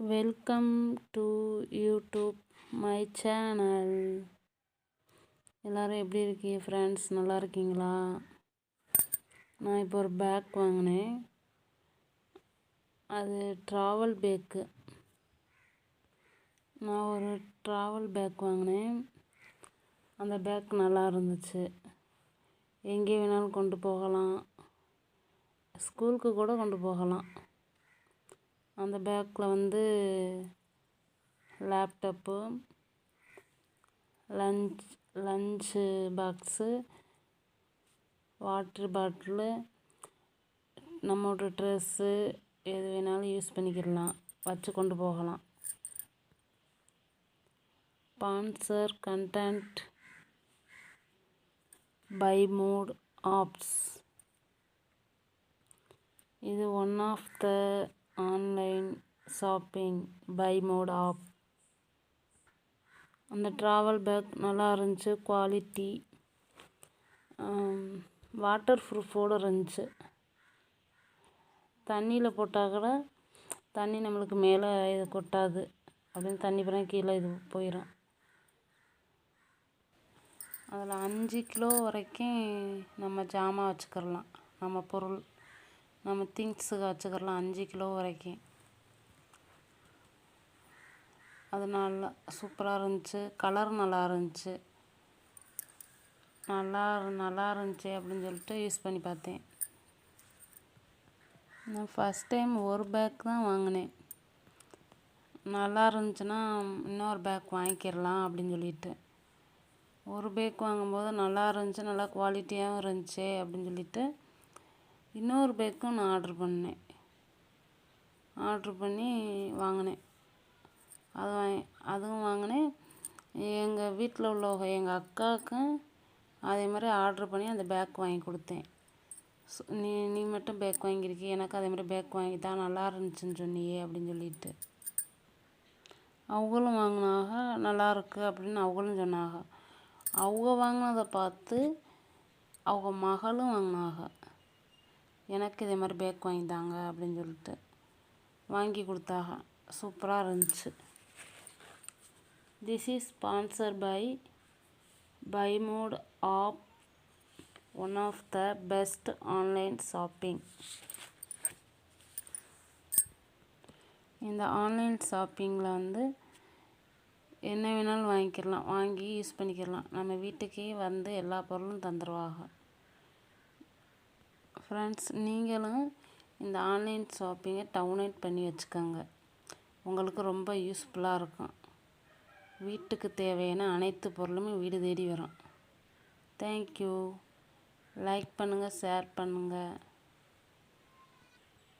Welcome to YouTube my channel. எல்லோரும் எப்படி இருக்கீங்க ஃப்ரெண்ட்ஸ்? நல்லா இருக்கீங்களா? நான் இப்போ ஒரு பேக் வாங்கினேன். அது ட்ராவல் பேக்கு. நான் ஒரு ட்ராவல் பேக் வாங்கினேன். அந்த பேக் நல்லா இருந்துச்சு. எங்கே வேணாலும் கொண்டு போகலாம், ஸ்கூலுக்கு கூட கொண்டு போகலாம். அந்த பேக்கில் laptop, lunch box, water bottle, நம்மளோட ட்ரெஸ்ஸு எது வேணாலும் யூஸ் பண்ணிக்கிடலாம், வச்சு கொண்டு போகலாம். Sponsor content by mode apps. இது one of the online shopping by mode app. அந்த ட்ராவல் பேக் நல்லா இருந்துச்சு, குவாலிட்டி, வாட்டர் ப்ரூஃபோடு இருந்துச்சு. தண்ணியில் போட்டால் கூட தண்ணி நம்மளுக்கு மேலே இது கொட்டாது, அப்படின்னு தண்ணி பிறகு கீழே இது போயிடும். அதில் 5 கிலோ வரைக்கும் நம்ம ஜாமான் வச்சுக்கிடலாம், நம்ம பொருள், நம்ம திங்ஸுக்கு வச்சுக்கிடலாம் 5 கிலோ வரைக்கும். அது நல்லா சூப்பராக இருந்துச்சு. கலர் நல்லா இருந்துச்சு. நல்லா இருந்துச்சு அப்படின்னு சொல்லிட்டு யூஸ் பண்ணி பார்த்தேன். நான் ஃபஸ்ட் டைம் ஒரு பேக் தான் வாங்கினேன். நல்லா இருந்துச்சுன்னா இன்னொரு பேக் வாங்கிக்கிடலாம் அப்படின்னு சொல்லிட்டு, ஒரு பேக் வாங்கும்போது நல்லா இருந்துச்சு, நல்லா குவாலிட்டியாகவும் இருந்துச்சு அப்படின்னு சொல்லிட்டு இன்னொரு பேக்கும் நான் ஆர்ட்ரு பண்ணி வாங்கினேன். அதுவும் வாங்கினேன். எங்கள் வீட்டில் உள்ளவங்க எங்கள் அக்காவுக்கும் அதே மாதிரி ஆர்ட்ரு பண்ணி அந்த பேக் வாங்கி கொடுத்தேன். நீ மட்டும் பேக் வாங்கியிருக்கி, எனக்கு அதே மாதிரி பேக் வாங்கி தான், நல்லா இருந்துச்சுன்னு சொன்னியே அப்படின்னு சொல்லிட்டு அவங்களும் வாங்கினாங்க. நல்லா இருக்கு அப்படின்னு அவங்களும் சொன்னாங்க. அவங்க வாங்கினதை பார்த்து அவங்க மகளும் வாங்கினாங்க. எனக்கு இதே மாதிரி பேக் வாங்கித்தாங்க அப்படின்னு சொல்லிட்டு வாங்கி கொடுத்தாங்க. சூப்பராக இருந்துச்சு. This is sponsor by mode app, one of the best online shopping. இந்த ஆன்லைன் ஷாப்பிங்கில் என்ன வேணாலும் வாங்கிக்கிடலாம், வாங்கி யூஸ் பண்ணிக்கிடலாம். நம்ம வீட்டுக்கே எல்லா பொருளும் தந்துடுவாங்க. ஃப்ரெண்ட்ஸ், நீங்களும் இந்த ஆன்லைன் ஷாப்பிங்கை டவுன்லோட் பண்ணி வச்சுக்கோங்க. உங்களுக்கு ரொம்ப யூஸ்ஃபுல்லாக இருக்கும். வீட்டுக்கு தேவையான அனைத்து பொருளுமே வீடு தேடி வரும். தேங்க்யூ. லைக் பண்ணுங்கள், ஷேர் பண்ணுங்கள்,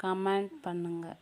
கமெண்ட் பண்ணுங்கள்.